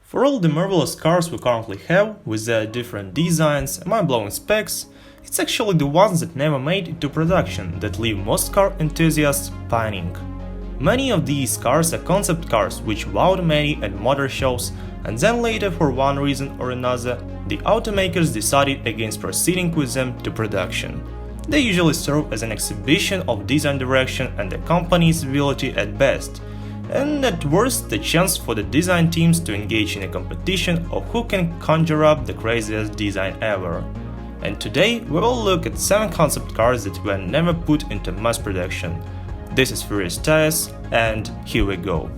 For all the marvelous cars we currently have, with their different designs and mind-blowing specs, it's actually the ones that never made it to production that leave most car enthusiasts pining. Many of these cars are concept cars which wowed many at motor shows, and then later, for one reason or another, the automakers decided against proceeding with them to production. They usually serve as an exhibition of design direction and the company's ability at best, and at worst the chance for the design teams to engage in a competition of who can conjure up the craziest design ever. And today we will look at 7 concept cars that were never put into mass production. This is Furious Tires, and here we go.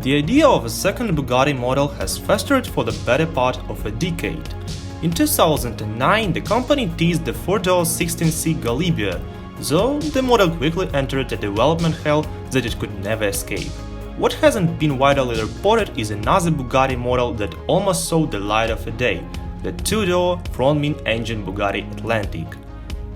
The idea of a second Bugatti model has festered for the better part of a decade. In 2009, the company teased the 4-door 16C Galibia, though the model quickly entered a development hell that it could never escape. What hasn't been widely reported is another Bugatti model that almost saw the light of day, the 2-door front mid-engine Bugatti Atlantic.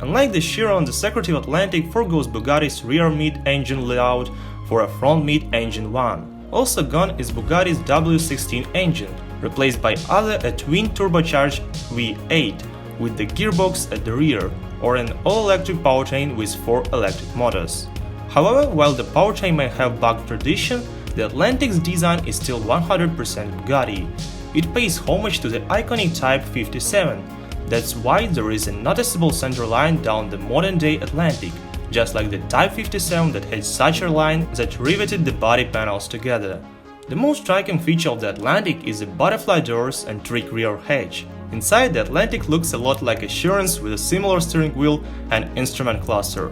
Unlike the Chiron, the Secretive Atlantic forgoes Bugatti's rear mid-engine layout for a front mid-engine one. Also gone is Bugatti's W16 engine, replaced by either a twin-turbocharged V8 with the gearbox at the rear, or an all-electric powertrain with 4 electric motors. However, while the powertrain may have bucked tradition, the Atlantic's design is still 100% Bugatti. It pays homage to the iconic Type 57. That's why there is a noticeable center line down the modern-day Atlantic, just like the Type 57 that had such a line that riveted the body panels together. The most striking feature of the Atlantic is the butterfly doors and trick rear hatch. Inside, the Atlantic looks a lot like a Chiron's with a similar steering wheel and instrument cluster.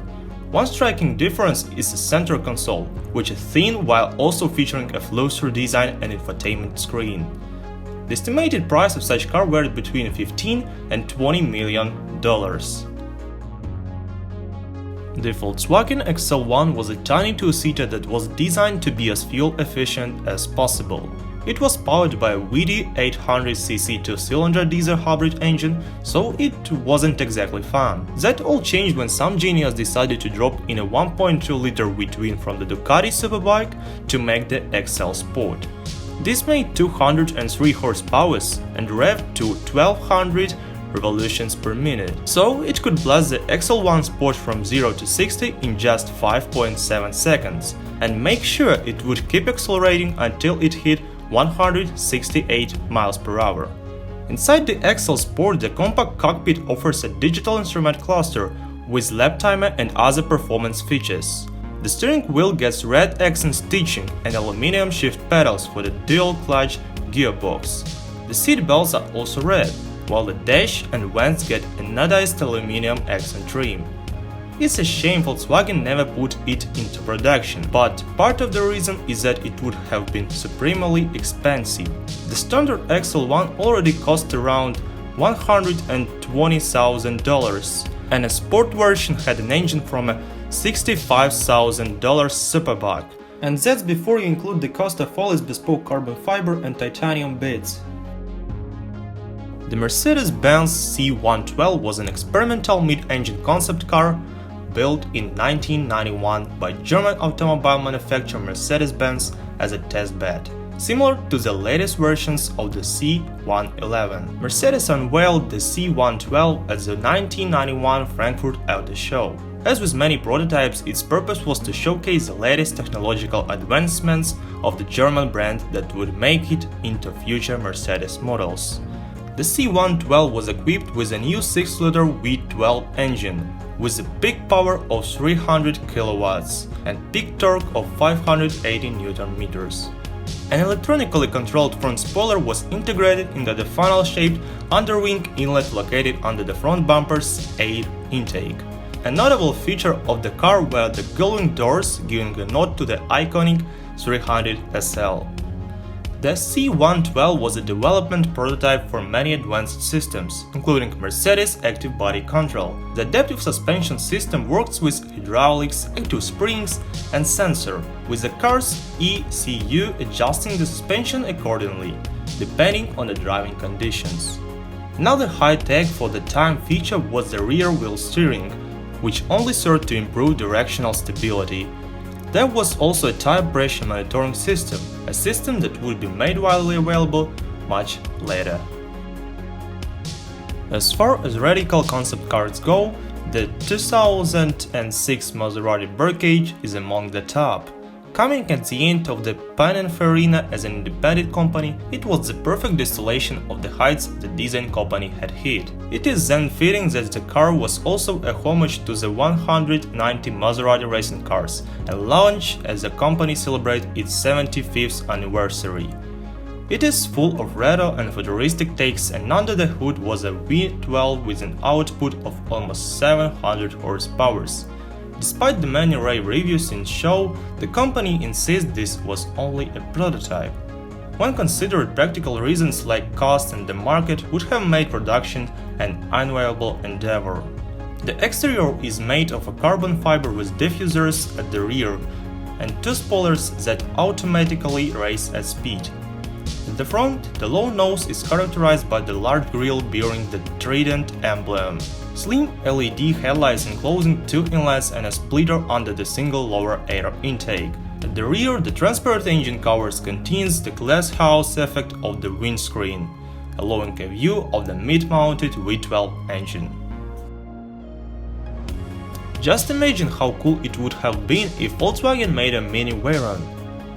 One striking difference is the center console, which is thin while also featuring a flow-through design and infotainment screen. The estimated price of such car varied between $15 and $20 million. The Volkswagen XL1 was a tiny two-seater that was designed to be as fuel-efficient as possible. It was powered by a wheaty 800cc two-cylinder diesel hybrid engine, so it wasn't exactly fun. That all changed when some genius decided to drop in a 1.2-liter V-twin from the Ducati Superbike to make the XL Sport. This made 203 horsepower and revved to 1200 revolutions per minute, so it could blast the XL1 Sport from 0 to 60 in just 5.7 seconds, and make sure it would keep accelerating until it hit 168 miles per hour. Inside the XL Sport, the compact cockpit offers a digital instrument cluster with lap timer and other performance features. The steering wheel gets red accent stitching and aluminum shift pedals for the dual-clutch gearbox. The seat belts are also red, while the dash and vents get anodized aluminum accent trim. It's a shame Volkswagen never put it into production, but part of the reason is that it would have been supremely expensive. The standard XL1 already cost around $120,000, and a sport version had an engine from a $65,000 Superbike. And that's before you include the cost of all its bespoke carbon fiber and titanium bits. The Mercedes-Benz C112 was an experimental mid-engine concept car built in 1991 by German automobile manufacturer Mercedes-Benz as a test bed, similar to the latest versions of the C111. Mercedes unveiled the C112 at the 1991 Frankfurt Auto Show. As with many prototypes, its purpose was to showcase the latest technological advancements of the German brand that would make it into future Mercedes models. The C112 was equipped with a new 6-liter V12 engine, with a peak power of 300 kilowatts and peak torque of 580 Nm. An electronically controlled front spoiler was integrated into the funnel-shaped underwing inlet located under the front bumper's air intake. A notable feature of the car were the gullwing doors, giving a nod to the iconic 300 SL. The C112 was a development prototype for many advanced systems, including Mercedes Active Body Control. The adaptive suspension system works with hydraulics, active springs, and sensor, with the car's ECU adjusting the suspension accordingly, depending on the driving conditions. Another high-tech for the time feature was the rear-wheel steering, which only served to improve directional stability. There was also a tire pressure monitoring system, a system that would be made widely available much later. As far as radical concept cars go, the 2006 Maserati Birdcage is among the top. Coming at the end of the Pininfarina as an independent company, it was the perfect distillation of the heights the design company had hit. It is then fitting that the car was also a homage to the 190 Maserati racing cars, and launched as the company celebrated its 75th anniversary. It is full of retro and futuristic takes, and under the hood was a V12 with an output of almost 700 horsepower. Despite the many rave reviews in show, the company insists this was only a prototype. When considered practical reasons like cost and the market would have made production an unviable endeavor. The exterior is made of a carbon fiber with diffusers at the rear and two spoilers that automatically race at speed. At the front, the low nose is characterized by the large grille bearing the trident emblem. Slim LED headlights enclosing two inlets and a splitter under the single lower air intake. At the rear, the transparent engine covers contains the glass house effect of the windscreen, allowing a view of the mid-mounted V12 engine. Just imagine how cool it would have been if Volkswagen made a mini Veyron.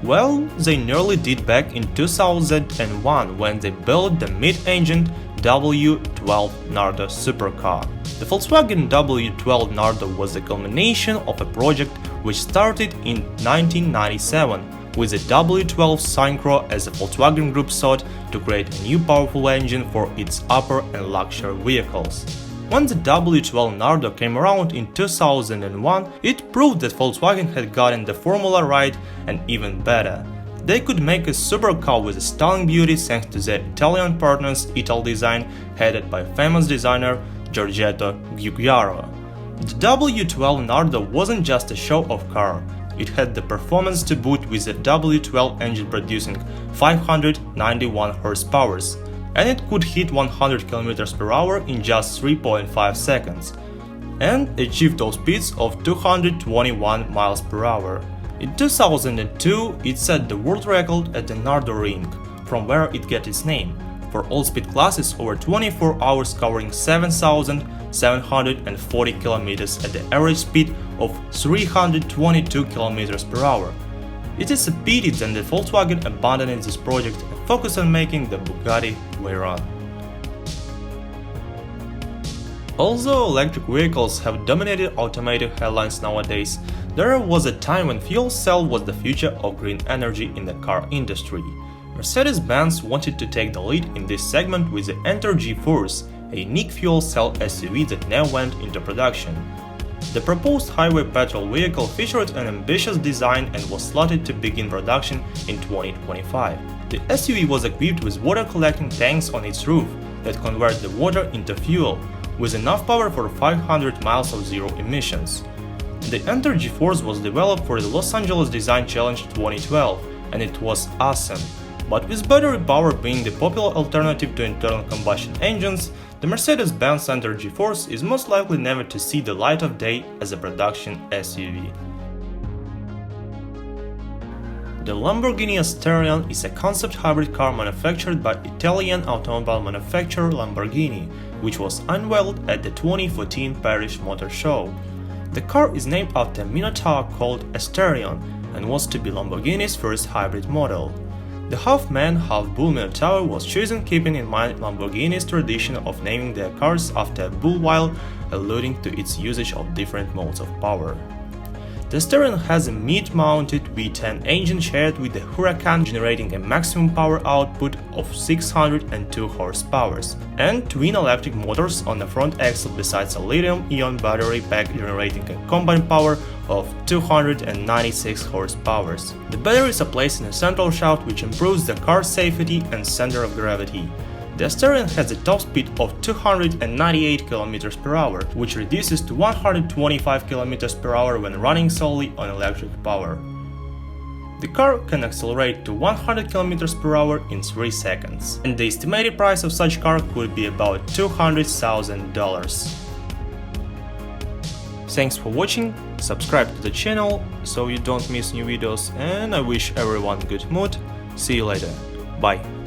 Well, they nearly did back in 2001 when they built the mid-engined W12 Nardo supercar. The Volkswagen W12 Nardo was the culmination of a project which started in 1997 with the W12 Synchro, as the Volkswagen Group sought to create a new powerful engine for its upper and luxury vehicles. When the W12 Nardo came around in 2001, it proved that Volkswagen had gotten the formula right, and even better. They could make a supercar with a stunning beauty thanks to their Italian partners' Ital design, headed by famous designer Giorgetto Giugiaro. The W12 Nardo wasn't just a show-off car, it had the performance to boot, with the W12 engine producing 591 horsepower, and it could hit 100 km/h in just 3.5 seconds, and achieve top speeds of 221 mph. In 2002, it set the world record at the Nardo Ring, from where it got its name, for all speed classes over 24 hours, covering 7,740 km at the average speed of 322 km/h. It is a pity that the Volkswagen abandoned this project and focused on making the Bugatti Veyron. Although electric vehicles have dominated automotive headlines nowadays, there was a time when fuel cell was the future of green energy in the car industry. Mercedes-Benz wanted to take the lead in this segment with the Ener-G-Force, a unique fuel cell SUV that never went into production. The proposed highway petrol vehicle featured an ambitious design and was slotted to begin production in 2025. The SUV was equipped with water-collecting tanks on its roof that convert the water into fuel, with enough power for 500 miles of zero emissions. The Ener-G-Force was developed for the Los Angeles Design Challenge 2012, and it was awesome. But with battery power being the popular alternative to internal combustion engines, the Mercedes-Benz Ener-G-Force is most likely never to see the light of day as a production SUV. The Lamborghini Asterion is a concept hybrid car manufactured by Italian automobile manufacturer Lamborghini, which was unveiled at the 2014 Paris Motor Show. The car is named after a Minotaur called Asterion and was to be Lamborghini's first hybrid model. The half-man, half-bull Minotaur was chosen keeping in mind Lamborghini's tradition of naming their cars after a bull, while alluding to its usage of different modes of power. The Asterion has a mid-mounted V10 engine shared with the Huracan, generating a maximum power output of 602 horsepower, and twin electric motors on the front axle, besides a lithium-ion battery pack generating a combined power of 296 horsepower. The batteries are placed in a central shaft, which improves the car's safety and center of gravity. The Asterion has a top speed of 298 km/h, which reduces to 125 km/h when running solely on electric power. The car can accelerate to 100 km/h in 3 seconds, and the estimated price of such car could be about $200,000. Thanks for watching. subscribe to the channel so you don't miss new videos, and I wish everyone good mood. See you later. Bye.